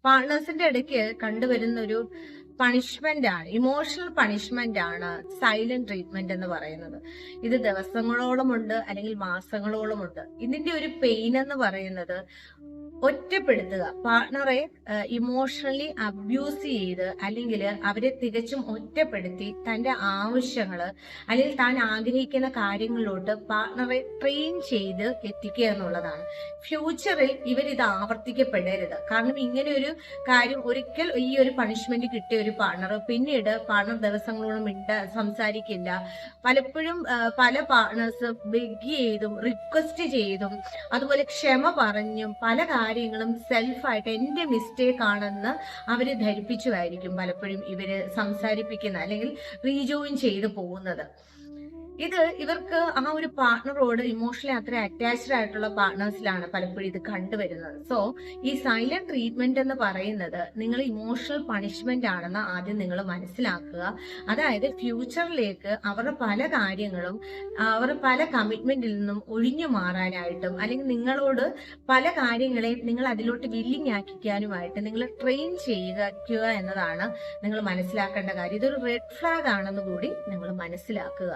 പാർട്ട്നേഴ്സിന്റെ ഇടയ്ക്ക് കണ്ടുവരുന്ന ഒരു പണിഷ്മെന്റ് ആണ്, ഇമോഷണൽ പണിഷ്മെന്റ് ആണ് സൈലന്റ് ട്രീറ്റ്മെന്റ് എന്ന് പറയുന്നത്. ഇത് ദിവസങ്ങളോളമുണ്ട്, അല്ലെങ്കിൽ മാസങ്ങളോളമുണ്ട്. ഇതിന്റെ ഒരു പെയിൻ എന്ന് പറയുന്നത് ഒറ്റപ്പെടുത്തുക, പാർട്ണറെ ഇമോഷണലി അബ്യൂസ് ചെയ്ത് അല്ലെങ്കിൽ അവരെ തികച്ചും ഒറ്റപ്പെടുത്തി തന്റെ ആവശ്യങ്ങള് അല്ലെങ്കിൽ താൻ ആഗ്രഹിക്കുന്ന കാര്യങ്ങളിലോട്ട് പാർട്ണറെ ട്രെയിൻ ചെയ്ത് എത്തിക്കുക എന്നുള്ളതാണ്. ഫ്യൂച്ചറിൽ ഇവരിത് ആവർത്തിക്കപ്പെടരുത്. കാരണം ഇങ്ങനെ ഒരു കാര്യം ഒരിക്കൽ ഈ ഒരു പണിഷ്മെന്റ് കിട്ടിയ ഒരു പാർട്ണർ പിന്നീട് പാർട്ണർ ദിവസങ്ങളോളം സംസാരിക്കില്ല. പലപ്പോഴും പല പാർട്ണേഴ്സ് ബെഗ് ചെയ്തും റിക്വസ്റ്റ് ചെയ്തും അതുപോലെ ക്ഷമ പറഞ്ഞും പല കാര്യങ്ങളും സെൽഫായിട്ട് എന്റെ മിസ്റ്റേക്ക് ആണെന്ന് അവര് ധരിപ്പിച്ചുമായിരിക്കും പലപ്പോഴും ഇവര് സംസാരിപ്പിക്കുന്ന അല്ലെങ്കിൽ റീജോയിൻ ചെയ്തു പോകുന്നത്. ഇത് ഇവർക്ക് ആ ഒരു പാർട്ണറോട് ഇമോഷണലി അത്ര അറ്റാച്ച്ഡ് ആയിട്ടുള്ള പാർട്ട്നേഴ്സിലാണ് പലപ്പോഴും ഇത് കണ്ടുവരുന്നത്. സോ ഈ സൈലന്റ് ട്രീറ്റ്മെന്റ് എന്ന് പറയുന്നത് നിങ്ങൾ ഇമോഷണൽ പണിഷ്മെന്റ് ആണെന്ന് ആദ്യം നിങ്ങൾ മനസ്സിലാക്കുക. അതായത് ഫ്യൂച്ചറിലേക്ക് അവരുടെ പല കാര്യങ്ങളും അവർ പല കമ്മിറ്റ്മെന്റിൽ നിന്നും ഒഴിഞ്ഞു മാറാനായിട്ടും അല്ലെങ്കിൽ നിങ്ങളോട് പല കാര്യങ്ങളെയും നിങ്ങൾ അതിലോട്ട് വില്ലിങ് ആക്കിക്കാനുമായിട്ട് നിങ്ങൾ ട്രെയിൻ ചെയ്യുക എന്നതാണ് നിങ്ങൾ മനസ്സിലാക്കേണ്ട കാര്യം. ഇതൊരു റെഡ് ഫ്ലാഗ് ആണെന്ന് കൂടി നിങ്ങൾ മനസ്സിലാക്കുക.